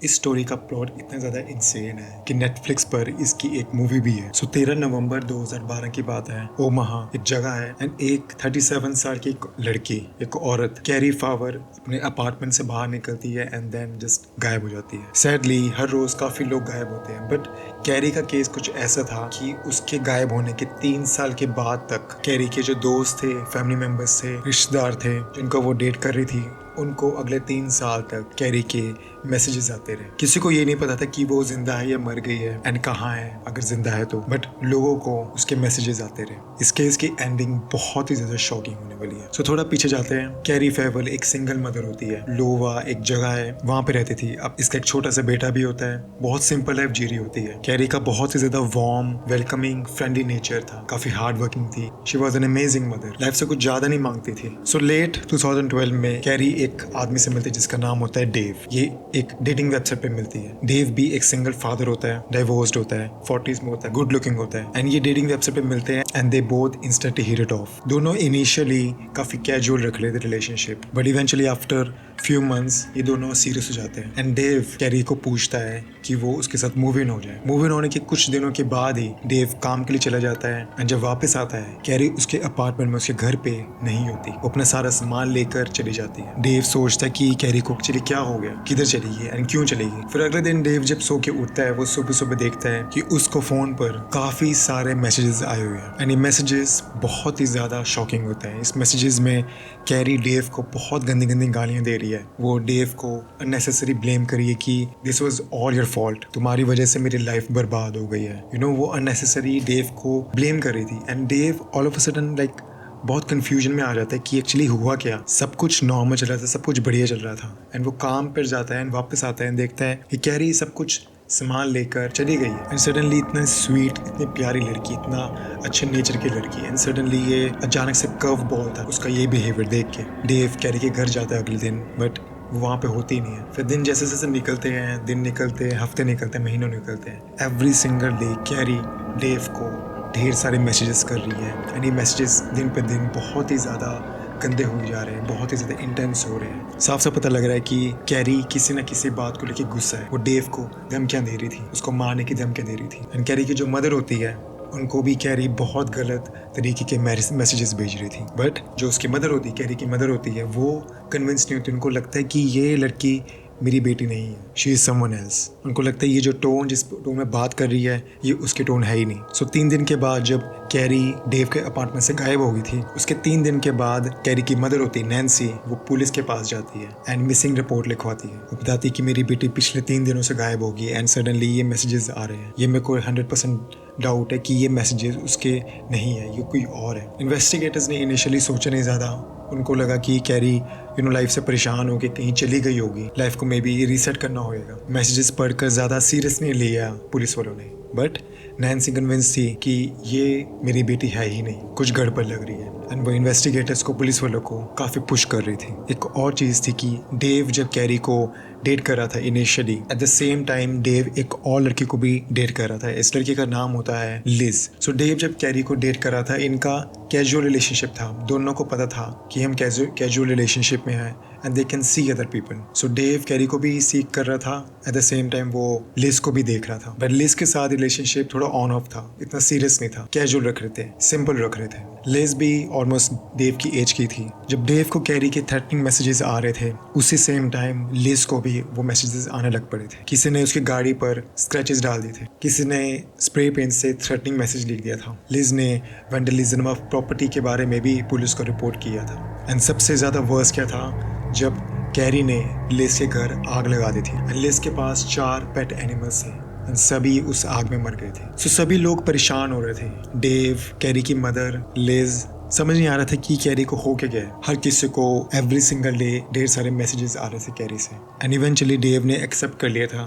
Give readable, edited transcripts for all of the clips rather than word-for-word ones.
इस स्टोरी का प्लॉट इतना ज़्यादा इंसेन है कि नेटफ्लिक्स पर इसकी एक मूवी भी है। 13 नवंबर 2012 की बात है। ओमाहा एक जगह है एंड एक 37 साल की एक लड़की, एक औरत कैरी फावर अपने अपार्टमेंट से बाहर निकलती है एंड देन जस्ट गायब हो जाती है। सैडली हर रोज काफी लोग गायब होते हैं, बट कैरी का केस कुछ ऐसा था कि उसके गायब होने के 3 साल के बाद तक कैरी के जो दोस्त थे, फैमिली मेंबर्स थे, रिश्तेदार थे जिनको वो डेट कर रही थी, उनको अगले 3 साल तक कैरी के मैसेजेस आते रहे। किसी को ये नहीं पता था कि वो जिंदा है या मर गई है एंड कहाँ है, अगर जिंदा है तो, बट लोगों को उसके मैसेजेस आते रहे। इस केस की एंडिंग बहुत ही ज्यादा शॉकिंग होने वाली है। सो थोड़ा पीछे जाते हैं। कैरी फेवल एक सिंगल मदर होती है। लोवा एक जगह है, वहां पे रहती थी। अब इसका एक छोटा सा बेटा भी होता है। बहुत सिंपल लाइफ जी रही होती है। कैरी का बहुत ही ज्यादा वार्म, वेलकमिंग, फ्रेंडली नेचर था। काफी हार्ड वर्किंग थी। She was an amazing mother. Life से कुछ ज्यादा नहीं मांगती थी। सो लेट 2012 में कैरी एक आदमी से मिलती है जिसका नाम होता है डेव। ये एक डेटिंग वेबसाइट पे मिलती है। डेव भी एक सिंगल फादर होता है, डाइवोर्स्ड होता है, 40s में होता है, गुड लुकिंग होता है एंड ये डेटिंग वेबसाइट पे मिलते हैं and they both instantly hit it of. दोनों इनिशियली काफी कैजुअल रख रहे थे relationship, but eventually after few months ये दोनों सीरियस हो जाते हैं एंड डेव कैरी को पूछता है कि वो उसके साथ मूव इन हो जाए। मूव इन होने के कुछ दिनों के बाद ही डेव काम के लिए चला जाता है एंड जब वापस आता है कैरी उसके अपार्टमेंट में, उसके घर पे नहीं होती। वो अपना सारा सामान लेकर चली जाती है। डेव सोचता है कि कैरी को एक्चुअली क्या हो गया, किधर चली गई एंड क्यों चली गई। फिर अगले दिन डेव जब सो के उठता है, वो सुबह सुबह देखता है कि उसको फोन पर काफी सारे मैसेजेस आए हुए हैं एंड ये मैसेजेस बहुत ही ज्यादा शॉकिंग होते हैं। इस मैसेजेस में कैरी डेव को बहुत गंदी गंदी गालियां दे रही है। वो डेव को अननेसेसरी ब्लेम करिए कि this was all your fault, तुम्हारी वजह से मेरी लाइफ बर्बाद हो गई है। वो अननेसेसरी डेव को ब्लेम कर रही थी and Dave all of a sudden like बहुत कंफ्यूजन में आ जाता है कि एक्चुअली हुआ क्या। सब कुछ नॉर्मल चल रहा था, सब कुछ बढ़िया चल रहा था एंड वो काम पर जाता है एंड वापस आता है एंड देखता है कि कैरी सब कुछ सामान लेकर चली गई है एंड सडनली इतना स्वीट, इतनी प्यारी लड़की, इतना अच्छे नेचर की लड़की एंड सडनली ये अचानक से कर्व बॉल था उसका ये बिहेवियर देख के। डेव कैरी के घर जाता है अगले दिन, बट वो वहाँ पे होती ही नहीं है। फिर दिन जैसे जैसे निकलते हैं, दिन निकलते हैं, हफ्ते निकलते हैं, महीनों निकलते हैं। Every single day Carrie Dave को ढेर सारे मैसेजेस कर रही है एंड ये मैसेजेस दिन पे दिन बहुत ही ज़्यादा गंदे हो जा रहे हैं, बहुत ही ज़्यादा इंटेंस हो रहे हैं। साफ साफ पता लग रहा है कि कैरी किसी न किसी बात को लेकर गुस्सा है। वो डेव को धमकियाँ दे रही थी, उसको मारने की धमकियाँ दे रही थी एंड कैरी की जो मदर होती है उनको भी कैरी बहुत गलत तरीके के मैसेजेस भेज रही थी। बट जो उसकी मदर होती है, कैरी की मदर होती है, वो कन्विंस नहीं होती। उनको लगता है कि ये लड़की मेरी बेटी नहीं है, शी इज समवन एल्स। उनको लगता है ये जो टोन, जिस टोन में बात कर रही है, ये उसके टोन है ही नहीं। सो 3 दिन के बाद जब कैरी डेव के अपार्टमेंट से गायब हो गई थी, उसके 3 दिन के बाद कैरी की मदर होती है नैन्सी, वो पुलिस के पास जाती है एंड मिसिंग रिपोर्ट लिखवाती है। वो बताती है कि मेरी बेटी पिछले 3 दिनों से गायब होगी एंड सडनली ये मैसेजेस आ रहे हैं। ये मेरे को 100% डाउट है कि ये मैसेजेस उसके नहीं है, ये कोई और है। इन्वेस्टिगेटर्स ने इनिशियली सोचा नहीं ज़्यादा। उनको लगा कि कैरी लाइफ से परेशान होकर कहीं चली गई होगी, लाइफ को मे बी रीसेट करना होगा। मैसेजेस पढ़कर ज़्यादा सीरियस नहीं लिया पुलिस वालों ने, बट नैन्सी कन्विंस थी कि ये मेरी बेटी है ही नहीं, कुछ गड़बड़ लग रही है एंड वो इन्वेस्टिगेटर्स को, पुलिस वालों को काफ़ी पुश कर रही थी। एक और चीज़ थी कि डेव जब कैरी को डेट कर रहा था initially, at the same time Dave एक और लड़की को भी डेट कर रहा था। इस लड़की का नाम होता है लिज। सो डेव जब कैरी को डेट कर रहा था, इनका कैजुअल रिलेशनशिप था। दोनों को पता था कि हम कैजुअल रिलेशनशिप में हैं and they can see other people. So Dave Carrie को भी सीक कर रहा था, एट द सेम टाइम वो लिज को भी देख रहा था। बट लिज के साथ रिलेशनशिप थोड़ा ऑन ऑफ था, इतना सीरियस नहीं था, कैजुअल रख रहे थे, सिंपल रख रहे थे। लिज भी ऑलमोस्ट डेव की एज की थी। जब डेव को कैरी के थ्रेटनिंग मैसेजेस आ रहे थे, उसी सेम टाइम लिज को भी वो मैसेजेस आने लग पड़े थे। किसी ने उसकी गाड़ी पर स्क्रैचेस डाल दिए थे, किसी ने स्प्रे पेंट से थ्रेटनिंग मैसेज लिख दिया था। लिज ने वैंडलिज्म ऑफ प्रॉपर्टी के बारे में भी पुलिस को रिपोर्ट किया था एंड सबसे ज़्यादा वर्स्ट क्या था, जब कैरी ने लिज के घर आग लगा दी थी। लिज के पास 4 पेट एनिमल्स थे, सभी उस आग में मर गए थे। सो सभी लोग परेशान हो रहे थे। डेव, कैरी की मदर, लिज, समझ नहीं आ रहा था कि कैरी को हो क्या गया। हर किसी को एवरी सिंगल डे ढेर सारे मैसेजेस आ रहे थे कैरी से एंड इवेंचुअली डेव ने एक्सेप्ट कर लिया था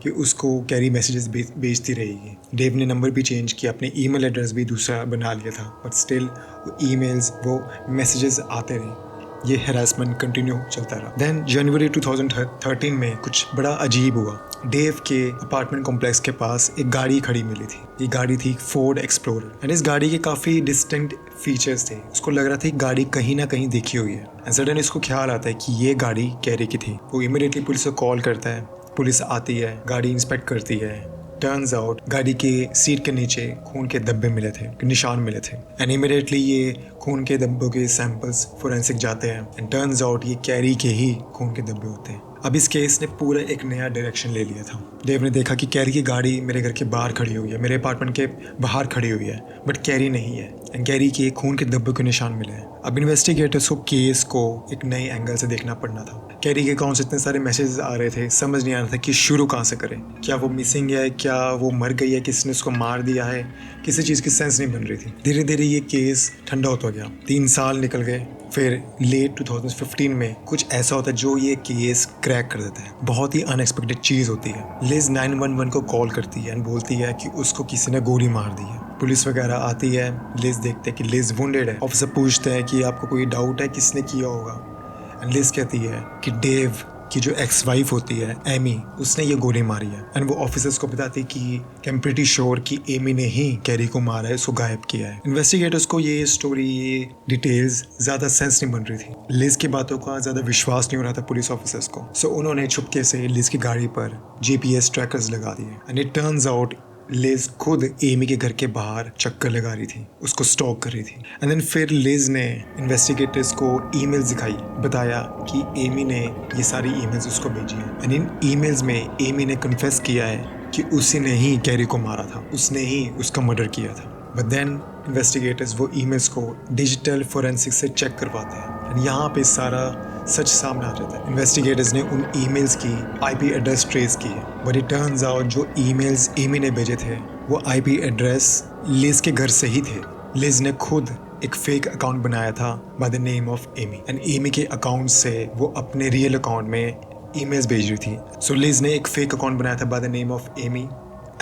कि उसको कैरी मैसेजेस भेजती रहेगी। डेव ने नंबर भी चेंज किया, अपने ईमेल एड्रेस भी दूसरा बना लिया था, बट स्टिल वो ईमेल्स, वो मैसेजेस आते रहे। ये हैरेसमेंट कंटिन्यू चलता रहा। देन जनवरी 2013 में कुछ बड़ा अजीब हुआ। डेव के अपार्टमेंट कॉम्प्लेक्स के पास एक गाड़ी खड़ी मिली थी। ये गाड़ी थी फोर्ड एक्सप्लोरर एंड इस गाड़ी के काफ़ी डिस्टिंक्ट फीचर्स थे। उसको लग रहा था कि गाड़ी कहीं ना कहीं देखी हुई है एंड सडन इसको ख्याल आता है कि ये गाड़ी कैरी की थी। वो इमीडिएटली पुलिस को कॉल करता है पुलिस आती है, गाड़ी इंस्पेक्ट करती है। टर्न्स आउट गाड़ी के सीट के नीचे खून के धब्बे मिले थे, निशान मिले थे एंड इमीडिएटली ये खून के धब्बों के सैंपल्स फोरेंसिक जाते हैं एंड टर्न्स आउट ये कैरी के ही खून के धब्बे होते हैं। अब इस केस ने पूरा एक नया डायरेक्शन ले लिया था। देव ने देखा कि कैरी की गाड़ी मेरे घर के बाहर खड़ी हुई है, मेरे अपार्टमेंट के बाहर खड़ी हुई है, बट कैरी नहीं है एंड कैरी के खून के धब्बों के निशान मिले हैं। अब इन्वेस्टिगेटर्स को केस को एक नए एंगल से देखना पड़ना था। कैरी के अकाउंट से इतने सारे मैसेजेस आ रहे थे, समझ नहीं आ रहा था कि शुरू कहाँ से करें। क्या वो मिसिंग है, क्या वो मर गई है, किसने उसको मार दिया है, किसी चीज़ की सेंस नहीं बन रही थी। धीरे धीरे ये केस ठंडा होता गया। 3 साल निकल गए। फिर लेट 2015 में कुछ ऐसा होता है जो ये केस क्रैक कर देता है। बहुत ही अनएक्सपेक्टेड चीज़ होती है। लिज 911 को कॉल करती है एंड बोलती है कि उसको किसी ने गोली मार दी है। पुलिस वगैरह आती है, लिज देखते हैं कि लिज वुंडेड है। ऑफिसर पूछते हैं कि आपको कोई डाउट है किसने किया होगा एंड लिज कहती है कि डेव की जो एक्स वाइफ होती है एमी, उसने ये गोली मारी है एंड वो ऑफिसर्स को बताती कि आई एम प्रीटी श्योर कि एमी ने ही कैरी को मारा है, उसको गायब किया है। इन्वेस्टिगेटर्स को ये स्टोरी, ये डिटेल्स ज्यादा सेंस नहीं बन रही थी। लिज की बातों का ज्यादा विश्वास नहीं हो रहा था पुलिस ऑफिसर्स को। सो उन्होंने छुपके से लिज की गाड़ी पर जीपीएस ट्रैकर्स लगा दिए and it turns out Liz खुद एमी के घर के बाहर चक्कर लगा रही थी, उसको स्टॉक कर रही थी। एंड देन फिर लिज ने इन्वेस्टिगेटर्स को ईमेल्स दिखाई, बताया कि एमी ने ये सारी ईमेल्स उसको भेजी हैं एंड इन ईमेल्स में एमी ने कन्फेस किया है कि उसी ने ही कैरी को मारा था, उसने ही उसका मर्डर किया था। बट देन इन्वेस्टिगेटर्स वो ईमेल्स को डिजिटल फोरेंसिक से चेक करवाते हैं एंड यहाँ पे सारा सच सामने आ जाता है। इन्वेस्टिगेटर्स ने उन ईमेल्स की आईपी एड्रेस ट्रेस की है, बट इट टर्न्स आउट जो ईमेल्स एमी ने भेजे थे वो आईपी एड्रेस लिज के घर से ही थे। लिज ने खुद एक फेक अकाउंट बनाया था by the name of Amy and Amy के अकाउंट से वो अपने रियल अकाउंट में ईमेल्स भेज रही थी। सो लिज ने एक फेक अकाउंट बनाया था by the name of Amy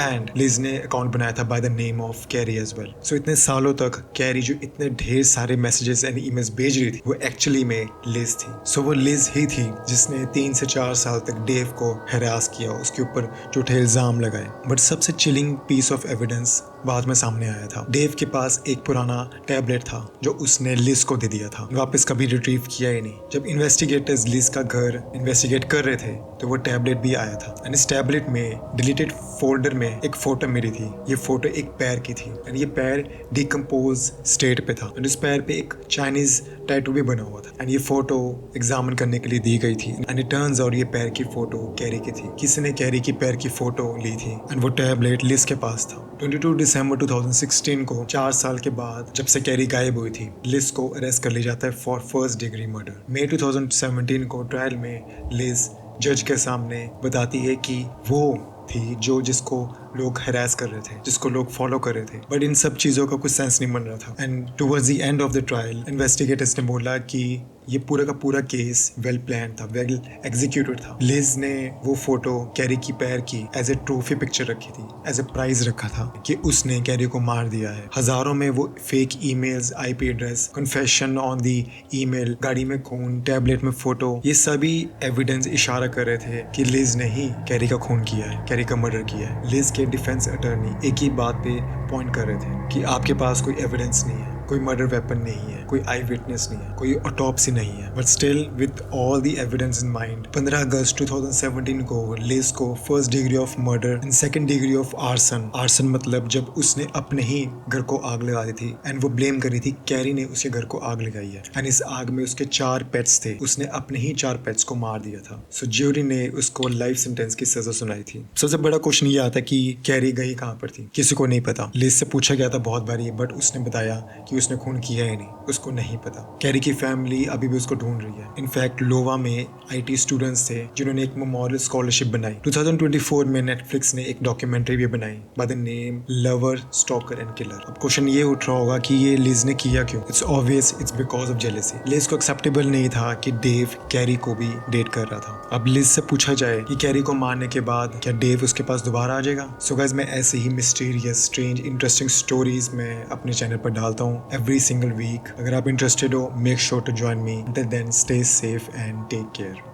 and Liz ने अकाउंट बनाया था by the name of Carrie as well. So इतने सालों तक कैरी जो इतने ढेर सारे मैसेजेस एंड ईमेल्स भेज रही थी वो एक्चुअली में लिज थी। सो वो लिज ही थी जिसने 3 से 4 साल तक डेव को हैरास किया, उसके ऊपर झूठे इल्जाम लगाए। बट सबसे चिलिंग पीस ऑफ एविडेंस बाद में सामने आया था। डेव के पास एक पुराना टैबलेट था जो उसने लिज को दे दिया था, वापस कभी रिट्रीव किया ही नहीं। जब इन्वेस्टिगेटर्स लिज का घर इन्वेस्टिगेट कर रहे थे तो वो टैबलेट भी आया था एंड इस टैबलेट में डिलीटेड फोल्डर में एक फोटो मिली थी। ये फोटो एक पैर की थी एंड ये पैर डिकम्पोज स्टेट पे था एंड उस पैर पे एक चाइनीज टैटू भी बना हुआ था एंड ये फोटो एग्जामिन करने के लिए दी गई थी एंड इट टर्न्स आउट ये पैर की फोटो कैरी की थी। किसी ने कैरी की पैर की फोटो ली थी एंड वो टैबलेट लिज के पास था। 22 दिसंबर 2016 को 4 साल के बाद जब से कैरी गायब हुई थी, लिज को अरेस्ट कर लिया जाता है फॉर फर्स्ट डिग्री मर्डर। मई 2017 को ट्रायल में लिज जज के सामने बताती है कि वो थी जिसको लोग हैरास कर रहे थे, जिसको लोग फॉलो कर रहे थे, बट इन सब चीज़ों का कुछ सेंस नहीं बन रहा था। And towards the end of the trial investigators ने बोला कि ये पूरा का पूरा केस वेल प्लान था, वेल एग्जीक्यूटेड था। लिज ने वो फोटो कैरी की पैर की एज ए ट्रॉफी पिक्चर रखी थी, एज ए प्राइज रखा था कि उसने कैरी को मार दिया है। हजारों में वो fake emails, IP address, confession on the email, गाड़ी में खून, टैबलेट में फोटो, ये सभी एविडेंस इशारा कर रहे थे कि लिज ने ही कैरी का खून किया है, कैरी का मर्डर किया है। लिज के डिफेंस अटर्नी एक ही बात पे पॉइंट कर रहे थे कि आपके पास कोई एविडेंस नहीं है, कोई मर्डर वेपन नहीं है, कोई आई विटनेस नहीं है, कोई ऑटोप्सी नहीं है, but still with all the evidence in mind 15 अगस्त 2017 को लिज को first degree of murder and second degree of arson मतलब जब उसने अपने ही घर को आग लगा दी थी एंड वो ब्लेम कर रही थी कैरी ने उसके घर को आग लगाई है एंड इस आग में उसके 4 पेट्स थे, उसने अपने ही 4 पेट्स को मार दिया था। सो ज्यूरी ने उसको लाइफ सेंटेंस की सजा सुनाई थी। सबसे बड़ा क्वेश्चन ये आता कि कैरी गई कहाँ पर थी, किसी को नहीं पता। लिज से पूछा गया था बहुत बारी, बट उसने बताया कि उसने खून किया ही नहीं, उसको नहीं पता। कैरी की फैमिली अभी भी उसको ढूंढ रही है। इनफैक्ट लोवा में आईटी स्टूडेंट्स थे जिन्होंने एक मेमोरियल स्कॉलरशिप बनाई। 2024 में नेटफ्लिक्स ने एक डॉक्यूमेंट्री भी बनाई bye the name lover, stalker and killer. अब क्वेश्चन ये उठ रहा होगा कि ये लिज ने किया क्यों? It's obvious, it's because of jealousy. Liz को एक्सेप्टेबल नहीं था कि डेव कैरी को भी डेट कर रहा था। अब लिज से पूछा जाए कि कैरी को मारने के बाद क्या डेव उसके पास दोबारा आ जाएगा? सो गाइस, मैं ऐसे ही मिस्टीरियस, स्ट्रेंज, इंटरेस्टिंग स्टोरीज मैं अपने चैनल पर डालता हूँ एवरी single week. अगर आप इंटरेस्टेड हो, make sure to join me. Until then, stay safe and take care.